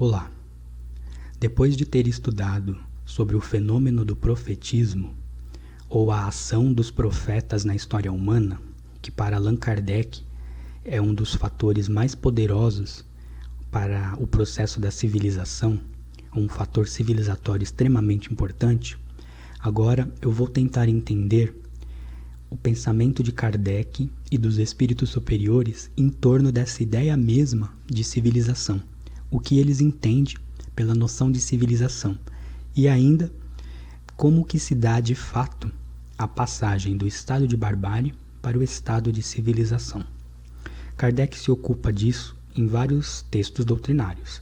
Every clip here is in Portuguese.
Olá! Depois de ter estudado sobre o fenômeno do profetismo, ou a ação dos profetas na história humana, que para Allan Kardec é um dos fatores mais poderosos para o processo da civilização, um fator civilizatório extremamente importante, agora eu vou tentar entender o pensamento de Kardec e dos espíritos superiores em torno dessa ideia mesma de civilização, o que eles entendem pela noção de civilização e ainda como que se dá de fato a passagem do estado de barbárie para o estado de civilização. Kardec se ocupa disso em vários textos doutrinários,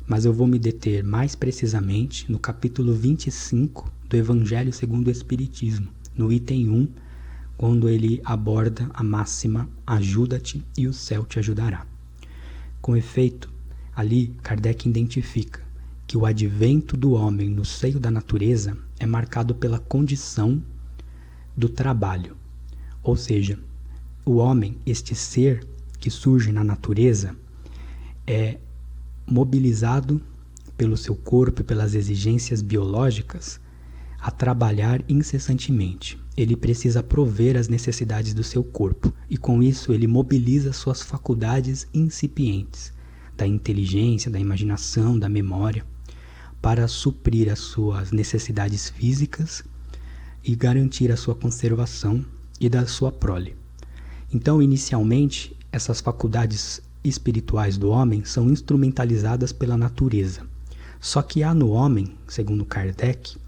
mas eu vou me deter mais precisamente no capítulo 25 do Evangelho segundo o Espiritismo, no item 1, quando ele aborda a máxima ajuda-te e o céu te ajudará. Com efeito, ali Kardec identifica que o advento do homem no seio da natureza é marcado pela condição do trabalho, ou seja, o homem, este ser que surge na natureza, é mobilizado pelo seu corpo e pelas exigências biológicas a trabalhar incessantemente. Ele precisa prover as necessidades do seu corpo e com isso ele mobiliza suas faculdades incipientes, da inteligência, da imaginação, da memória, para suprir as suas necessidades físicas e garantir a sua conservação e da sua prole. Então, inicialmente, essas faculdades espirituais do homem são instrumentalizadas pela natureza. Só que há no homem, segundo Kardec,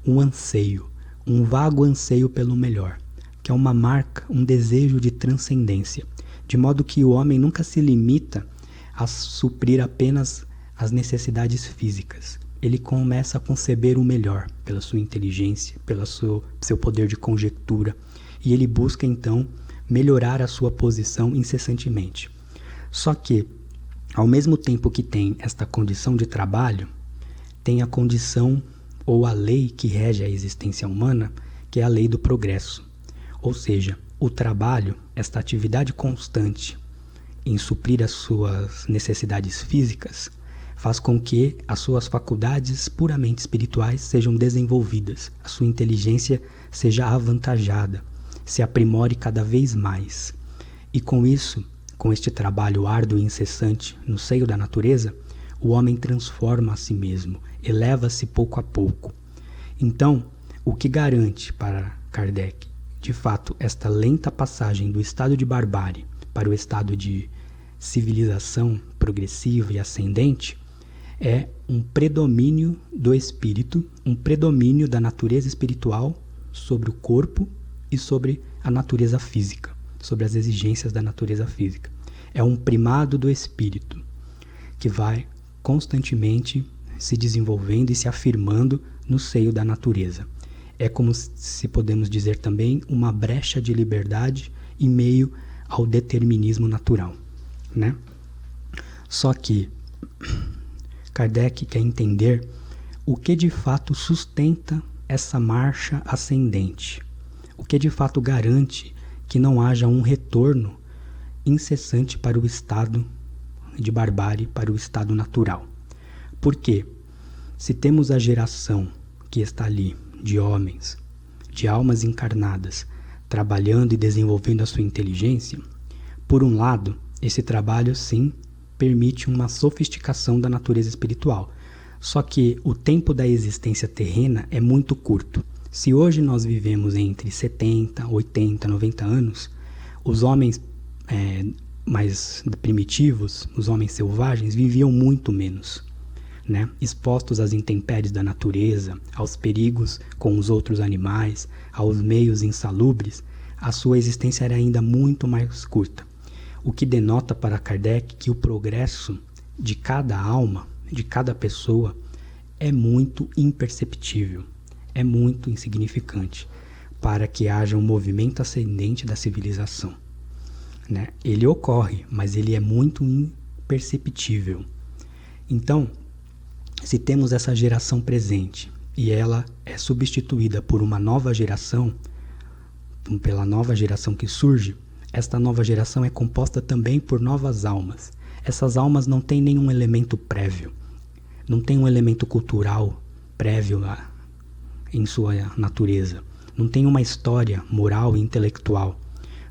um anseio, um vago anseio pelo melhor, que é uma marca, um desejo de transcendência, de modo que o homem nunca se limita a suprir apenas as necessidades físicas. Ele começa a conceber o melhor pela sua inteligência, pelo seu poder de conjectura, e ele busca então melhorar a sua posição incessantemente. Só que, ao mesmo tempo que tem esta condição de trabalho, tem a condição ou a lei que rege a existência humana, que é a lei do progresso. Ou seja, o trabalho, esta atividade constante em suprir as suas necessidades físicas, faz com que as suas faculdades puramente espirituais sejam desenvolvidas, a sua inteligência seja avantajada, se aprimore cada vez mais. E com isso, com este trabalho árduo e incessante no seio da natureza, o homem transforma a si mesmo, eleva-se pouco a pouco. Então, o que garante para Kardec, de fato, esta lenta passagem do estado de barbárie para o estado de civilização progressiva e ascendente, é um predomínio do espírito, um predomínio da natureza espiritual sobre o corpo e sobre a natureza física, sobre as exigências da natureza física. É um primado do espírito que vai constantemente se desenvolvendo e se afirmando no seio da natureza. É como se podemos dizer também uma brecha de liberdade em meio ao determinismo natural, né? Só que Kardec quer entender o que de fato sustenta essa marcha ascendente, o que de fato garante que não haja um retorno incessante para o estado de barbárie, para o estado natural. Porque se temos a geração que está ali de homens, de almas encarnadas, trabalhando e desenvolvendo a sua inteligência, por um lado, esse trabalho sim permite uma sofisticação da natureza espiritual. Só que o tempo da existência terrena é muito curto. Se hoje nós vivemos entre 70, 80, 90 anos, os homens mais primitivos, os homens selvagens, viviam muito menos, né? Expostos às intempéries da natureza, aos perigos com os outros animais, aos meios insalubres, a sua existência era ainda muito mais curta. O que denota para Kardec que o progresso de cada alma, de cada pessoa, é muito imperceptível, é muito insignificante para que haja um movimento ascendente da civilização, né? Ele ocorre, mas ele é muito imperceptível. Então, se temos essa geração presente e ela é substituída por uma nova geração, pela nova geração que surge, esta nova geração é composta também por novas almas. Essas almas não têm nenhum elemento prévio, não tem um elemento cultural prévio em sua natureza, não tem uma história moral e intelectual,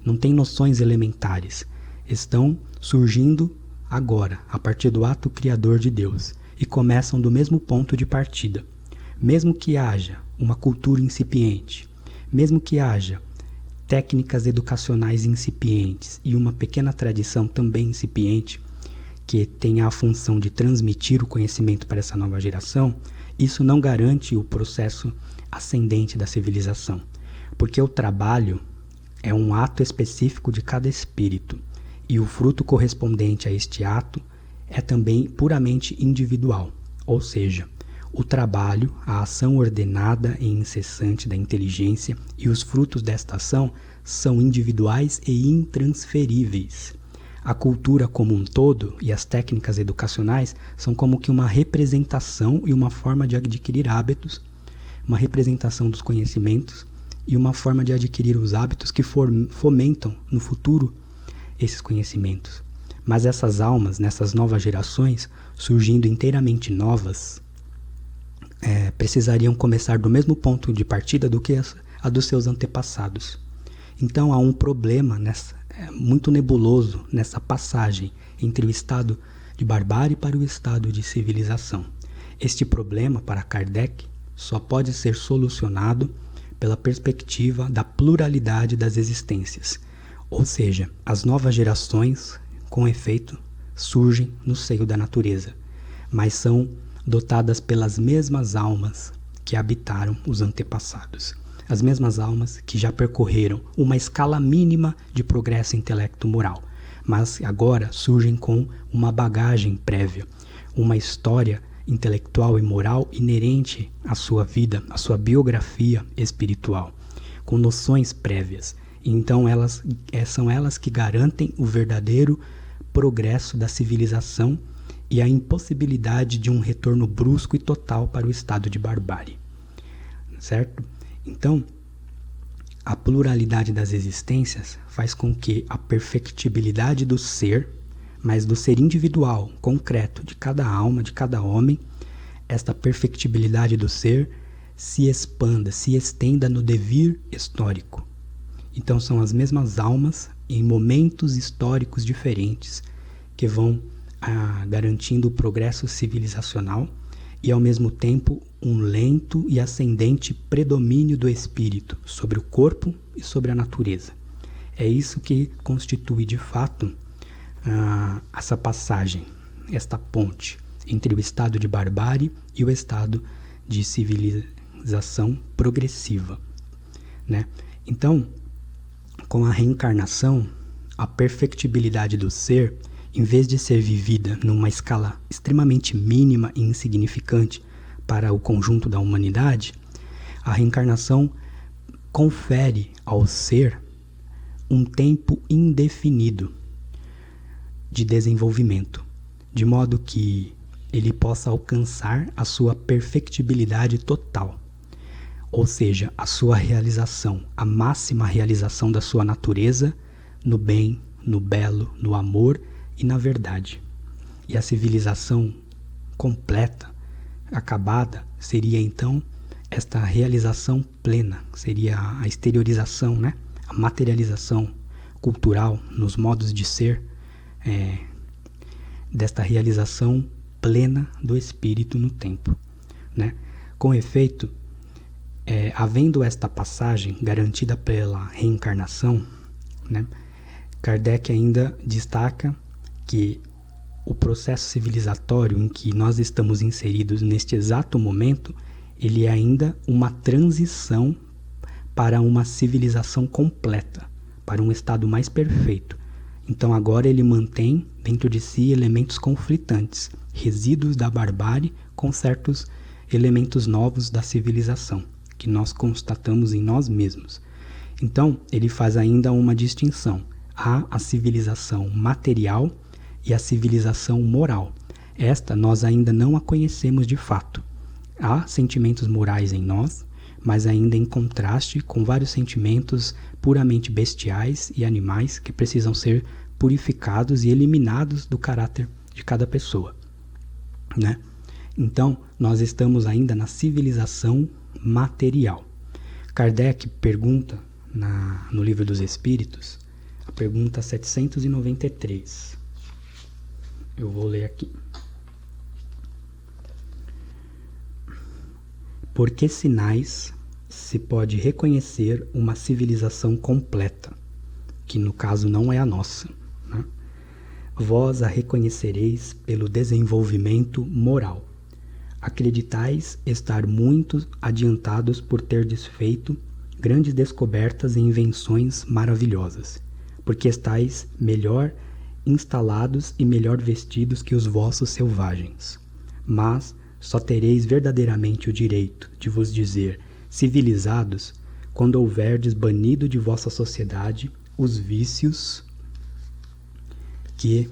não tem noções elementares. Estão surgindo agora, a partir do ato criador de Deus, e começam do mesmo ponto de partida. Mesmo que haja uma cultura incipiente, mesmo que haja técnicas educacionais incipientes e uma pequena tradição também incipiente, que tenha a função de transmitir o conhecimento para essa nova geração, isso não garante o processo ascendente da civilização, porque o trabalho é um ato específico de cada espírito, e o fruto correspondente a este ato é também puramente individual, ou seja, o trabalho, a ação ordenada e incessante da inteligência e os frutos desta ação são individuais e intransferíveis. A cultura como um todo e as técnicas educacionais são como que uma representação e uma forma de adquirir hábitos, uma representação dos conhecimentos e uma forma de adquirir os hábitos que fomentam no futuro esses conhecimentos. Mas essas almas, nessas novas gerações, surgindo inteiramente novas, precisariam começar do mesmo ponto de partida do que a dos seus antepassados. Então há um problema muito nebuloso nessa passagem entre o estado de barbárie para o estado de civilização. Este problema, para Kardec, só pode ser solucionado pela perspectiva da pluralidade das existências, ou seja, as novas gerações, com efeito, surgem no seio da natureza, mas são dotadas pelas mesmas almas que habitaram os antepassados, as mesmas almas que já percorreram uma escala mínima de progresso intelecto-moral, mas agora surgem com uma bagagem prévia, uma história intelectual e moral inerente à sua vida, à sua biografia espiritual, com noções prévias. Então são elas que garantem o verdadeiro progresso da civilização e a impossibilidade de um retorno brusco e total para o estado de barbárie. Certo? Então, a pluralidade das existências faz com que a perfectibilidade do ser, mas do ser individual, concreto, de cada alma, de cada homem, esta perfectibilidade do ser se expanda, se estenda no devir histórico. Então são as mesmas almas em momentos históricos diferentes que vão garantindo o progresso civilizacional e ao mesmo tempo um lento e ascendente predomínio do espírito sobre o corpo e sobre a natureza. É isso que constitui de fato essa passagem, esta ponte entre o estado de barbárie e o estado de civilização progressiva, né? Então, com a reencarnação, a perfectibilidade do ser, em vez de ser vivida numa escala extremamente mínima e insignificante para o conjunto da humanidade, a reencarnação confere ao ser um tempo indefinido de desenvolvimento, de modo que ele possa alcançar a sua perfectibilidade total, ou seja, a sua realização, a máxima realização da sua natureza no bem, no belo, no amor e na verdade. E a civilização completa, acabada, seria então esta realização plena, seria a exteriorização, né? A materialização cultural nos modos de ser desta realização plena do espírito no tempo, né? Com efeito, havendo esta passagem garantida pela reencarnação, né, Kardec ainda destaca que o processo civilizatório em que nós estamos inseridos neste exato momento, ele é ainda uma transição para uma civilização completa, para um estado mais perfeito. Então agora ele mantém dentro de si elementos conflitantes, resíduos da barbárie com certos elementos novos da civilização, que nós constatamos em nós mesmos. Então ele faz ainda uma distinção. Há a civilização material e a civilização moral. Esta nós ainda não a conhecemos de fato. Há sentimentos morais em nós, mas ainda em contraste com vários sentimentos puramente bestiais e animais que precisam ser purificados e eliminados do caráter de cada pessoa, né? Então, nós estamos ainda na civilização material. Kardec pergunta no Livro dos Espíritos, a pergunta 793. Eu vou ler aqui. Por que sinais se pode reconhecer uma civilização completa, que no caso não é a nossa, né? Vós a reconhecereis pelo desenvolvimento moral. Acreditais estar muito adiantados por terdes feito grandes descobertas e invenções maravilhosas, porque estáis melhor instalados e melhor vestidos que os vossos selvagens. Mas só tereis verdadeiramente o direito de vos dizer civilizados quando houverdes banido de vossa sociedade os vícios que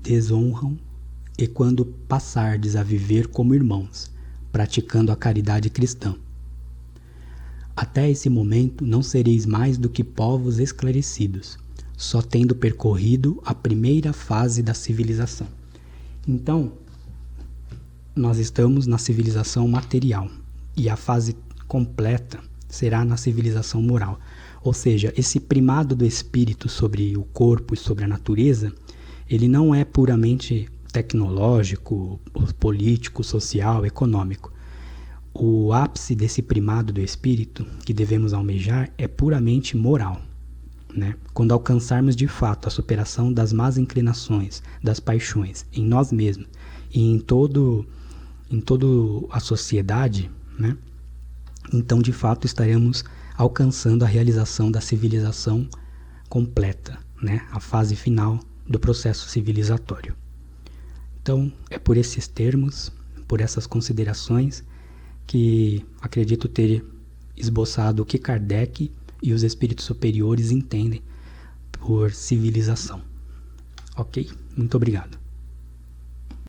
desonram e quando passardes a viver como irmãos, praticando a caridade cristã. Até esse momento não sereis mais do que povos esclarecidos, só tendo percorrido a primeira fase da civilização. Então, nós estamos na civilização material e a fase completa será na civilização moral. Ou seja, esse primado do espírito sobre o corpo e sobre a natureza, ele não é puramente tecnológico, político, social, econômico. O ápice desse primado do espírito que devemos almejar é puramente moral, né? Quando alcançarmos de fato a superação das más inclinações, das paixões em nós mesmos e em toda a sociedade, né? Então de fato estaremos alcançando a realização da civilização completa, né? A fase final do processo civilizatório. Então é por esses termos, por essas considerações que acredito ter esboçado o que Kardec e os espíritos superiores entendem por civilização. Ok? Muito obrigado.